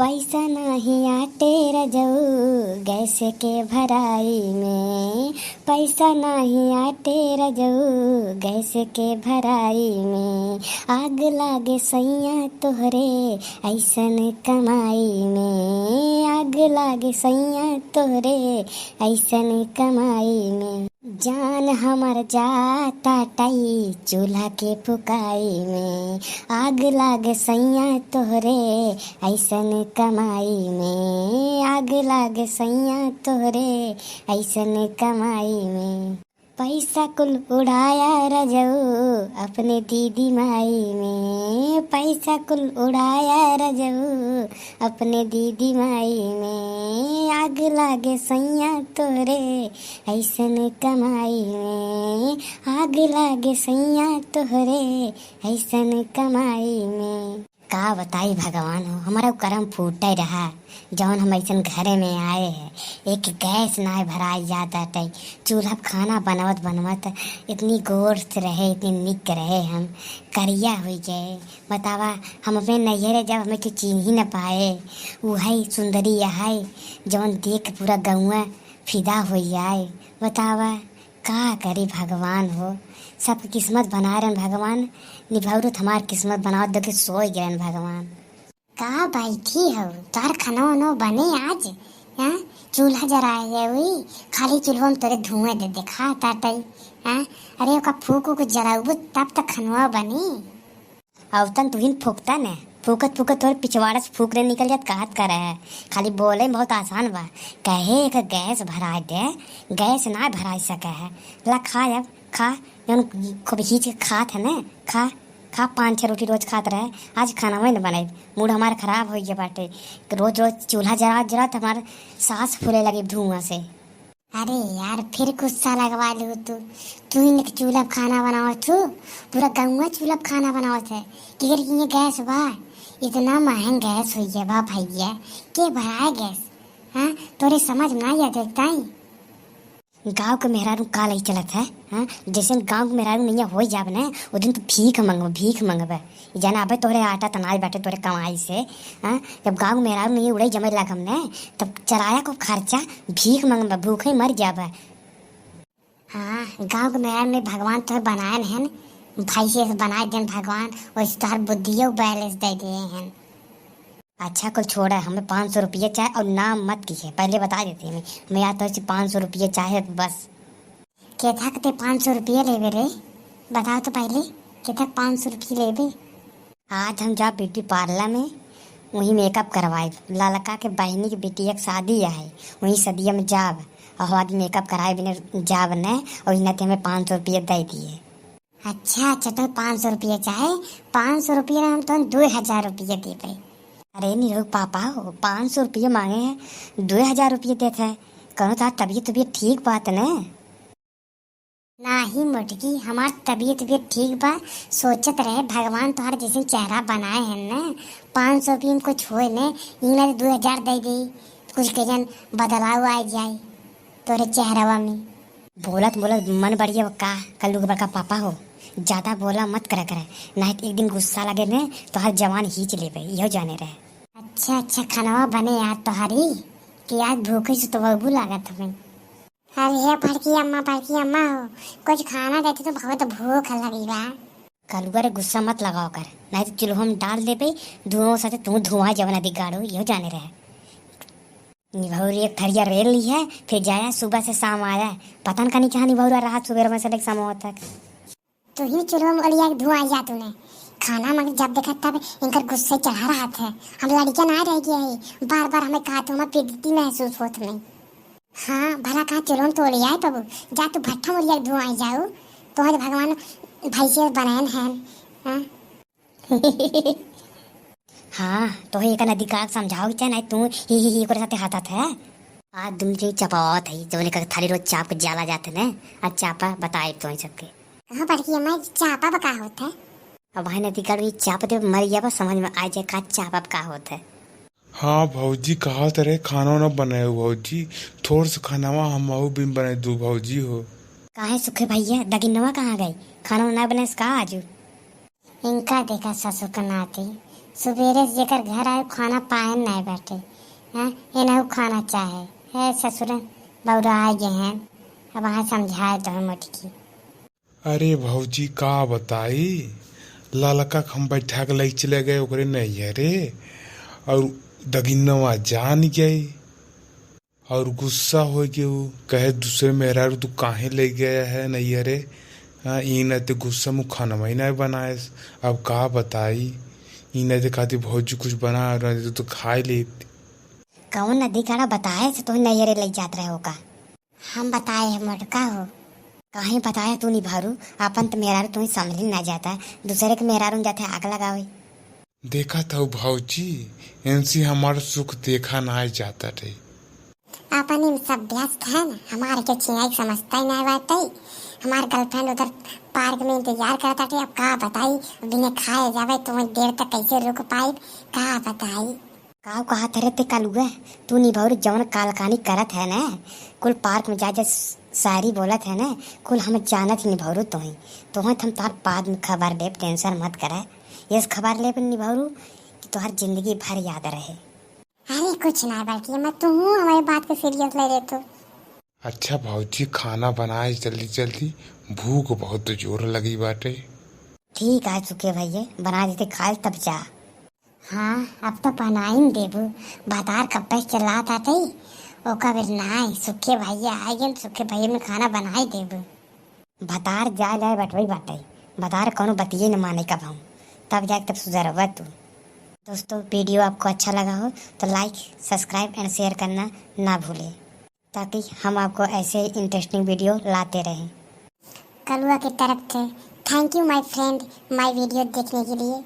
पैसा नहीं आटे रजऊ गैस के भराई में। पैसा नहीं आटे रजऊ गैस के भराई में। आग लागे सैया तोहरे ऐसन कमाई में। आग लागे सैया तोहरे ऐसन कमाई में। जान हमर जाता टाई चूल्हा के फुकाई में। आग लागे सैया तोहरे ऐसन कमाई में। आग लागे सैया तोहरे ऐसन कमाई में। पैसा कुल उड़ाया रजऊ अपने दीदी माई में। पैसा कुल उड़ाया रजऊ अपने दीदी माई में। आग लागे सैया तोरे ऐसन कमाई में। आग लागे सैया तोहरे ऐसन कमाई में। का बताई भगवान हो, हमारा करम फूट ही रहा जौन हम ऐसन घरे में आए हैं। एक गैस ना भराई जाता टई चूल्हा खाना बनवत बनवत इतनी गोर से रहे, इतनी निक रहे, हम करिया हुई गए। बतावा हम अपने नैहरे जब हमें कुछ चीन ही न पाए, वही सुंदरी है जौन देख पूरा गौआ फिदा हो जाए। बतावा का करी भगवान हो, सब किस्मत बना रहे भगवान। निभाऊ हमार किस्मत बनाओ दो के सोई गए भगवान। का बैठी हो, तार खाना वाना बने आज? हाँ, चूल्हा जराए हुई खाली चूल्हा में तोरे धुआं दे देखा ताटई। हाँ, अरे ओका फूक को जराऊ तब तक खनवा बनी। अवतन तुहिन फूकता न, फूकत फूकत तोरे पिछवाड़ा से फूक रहे निकल जात कहत कर है। खाली बोले में बहुत आसान बा, कहे एक गैस भरा दे, गैस ना भरा सके है। ला खा, अब खा जौन खूब खींच के खात है न, खा खा 5-6 रोटी रोज खात रहे। आज खाना वही न बनाई, मूड हमारा खराब हो गया बाटे। रोज रोज चूल्हा जरा जरा तो हमारे सांस फूले लगी धुआं से। अरे यार फिर गुस्सा लगवा लू तू ही चूल्हा खाना बनाओ तू, पूरा गौवा चूल्हा खाना बनाओ थे कि ये गैस बा इतना महंग गैस हो गया बा भैया के भराए गैस। हाँ, तोरे समझ में नहीं आता ताई। गाँव के मेहरारू का लई चलत है। हाँ, जैसे गाँव के मेहरारू नहीं हो जाब न वो दिन तो भीख मंगबे जना अबे तोरे आटा तनाज बाटे तोरे कमाई से। हाँ, जब गाँव के मेहरारू नहीं उड़े जमे लागम न तब चलाया को खर्चा भीख मंगबे, भूखे मर जाबे। हाँ, गाँव के मेहरारू ने भगवान तो बनाए हैं भाई से बनाए देन भगवान, वैसे तो हर बुद्धियों बैलेंस दे दिए हैं। अच्छा कुल छोड़ा, हमें 500 रुपये चाहे और नाम मत कीजिए, पहले बता देती हमें मैं या तो 500 रुपये चाहे बस। क्या था कि 500 रुपये लेवे रे, बताओ तो पहले क्या था 500 रुपये लेवे। आज हम जा ब्यूटी पार्लर में वहीं मेकअप करवाए, ललका के बहनी की बेटी एक शादी है वहीं सदिया में जाब और आज मेकअप कराए बिना जाब न, और इन्हें हमें 500 रुपये दे दिए। अच्छा अच्छा, तो 500 रुपये चाहे 500 रुपये हम तो 2000 रुपये दे पाए। अरे निरोग पापा हो, 500 रुपये मांगे हैं 2000 रुपये देते हैं, कहो तो तबीयत ठीक बात न नहीं मोटकी, हमार तबीयत ठीक बा। सोचत रहे भगवान तोहर जैसे चेहरा बनाए हैं न, 500 रुपये में कुछ होए न, इन्हें 2000 दे दी, कुछ कजन बदलाव आ जाए तोरे चेहरावा में। बोलत बोलत मन बढ़िया का कल्लू के बड़का पापा हो, ज्यादा बोला मत करे नहीं तो एक दिन गुस्सा लगे ने तो हर जवान खींच ले यो जाने रहे। अच्छा अच्छा, खाना बने यार तोहारी कि आज भूखे से तो बबू लागत हमें। अरे बड़की अम्मा हो, कुछ खाना देते तो बहुत भूख लगी बा। कलुआ रे गुस्सा मत लगाओ कर, नहीं तो चूल्हा में डाल दे पे धुआं साथे तू धुआं जवन अधिक गाड़ो यो जाने रहे। निभौरी एक थरिया रेल ली है, फिर जाया सुबह से शाम आया, पता नहीं कहाँ निभौरा रहा सुबह में से लेकर शाम तक। तो ही चूल्हा में गलिया धुआं जा तूने खाना मगर जब देखा तब इनकर गुस्से चढ़ा रहा था। हम लड़कियां ना रह गया है, बार बार हमें कहा तो हमें पीड़िती महसूस होत में। हाँ भला कहा चलो तो ले आए बाबू, जा तू भट्ठा में लिया धुआं जाओ तो हर भगवान भाई से बनाए हैं। हाँ तो एक नदी का समझाओ चाहे नहीं तू ही को साथे हाथा था। आज तुम जो चपावत है जो ने थाली रोज चाप के जाला जाते ने, आज चापा बताए तो सबके कहाँ पर कि मैं चापा बका होता है। अब भाई नदी का चाप दे मर गया बस समझ में आ जाए का चापा का होता है। हाँ भौजी कहा तरह खाना ना बनाए हो भौजी, थोड़ा सा खाना हम भी बनाए दू भौजी हो। काहे सुखे भैया दगिनवा कहाँ गई, खाना ना बनाए का आज इनका देखा ससुर का नाते सुबेरे से जेकर घर आए खाना पाए नहीं बैठे हैं, ये नहीं खाना चाहे है ससुर बौरा आ गए हैं। अब वहाँ समझाए तो हम मोटकी। अरे भौजी का बताई, ललका हम बैठा के लई चले गए ओकरे नैहरे और दगिनवा जान गई और गुस्सा हो गए। कहे दूसरे मेहरारू तू काहे ले गया है नैहरे, हाँ ई न ते गुस्सा में खाना ही नहीं बनाए। अब का बताई, ई न ते खाती भौजी कुछ बना रहे तो खा ले। कौन नदी काड़ा बताए तो तुम नैहरे ले जात रहे हो का? हम बताए है मोटका हो, कहीं बताया तू नहीं भारू। अपन तो मेहरारू तुम्हें समझ ही ना जाता, दूसरे के मेहरारू जाते आग लगावे। देखा था भौजी, इनसे हमारा सुख देखा ना जाता रे। अपन इन सब व्यस्त है ना, हमारे के चिंगाई समझता ही नहीं बात। हमारे गर्लफ्रेंड उधर पार्क में इंतजार करता थे। अब का बताई बिना खाए जावे तो देर तक कैसे रुक पाई, का बताई। काव कहा तेरे ते कल हुआ तू नहीं भारू जवन कालकानी करत है ना, कुल पार्क में जा शायरी बोलत है ना, कुल हम जानत ही नहीं भारू। तो हम तार बाद में खबर ले, टेंशन मत करे। ये खबर ले नहीं भारू कि तुहार जिंदगी भर याद रहे। अरे कुछ ना बाकी मैं तू हमारी बात को सीरियस ले रहे तो। अच्छा भौजी खाना बनाए जल्दी जल्दी, भूख बहुत जोर लगी बाटे। ठीक है सुखे भैया बना देते खाए तब जा। हाँ अब तो बनाई देबू, बाजार कब तक चलात आते ओका बेर नाई सुखे भैया आएगे, सुखे भैया में खाना बनाई देबू। भतार जा जाए बटवई बाटे, भतार कोनो बतिये न माने कब हम, तब जाके तब सुधरवा तू। दोस्तों वीडियो आपको अच्छा लगा हो तो लाइक सब्सक्राइब एंड शेयर करना ना भूलें, ताकि हम आपको ऐसे इंटरेस्टिंग वीडियो लाते रहें। कलुआ की तरफ से thank you my friend, my video देखने के लिए।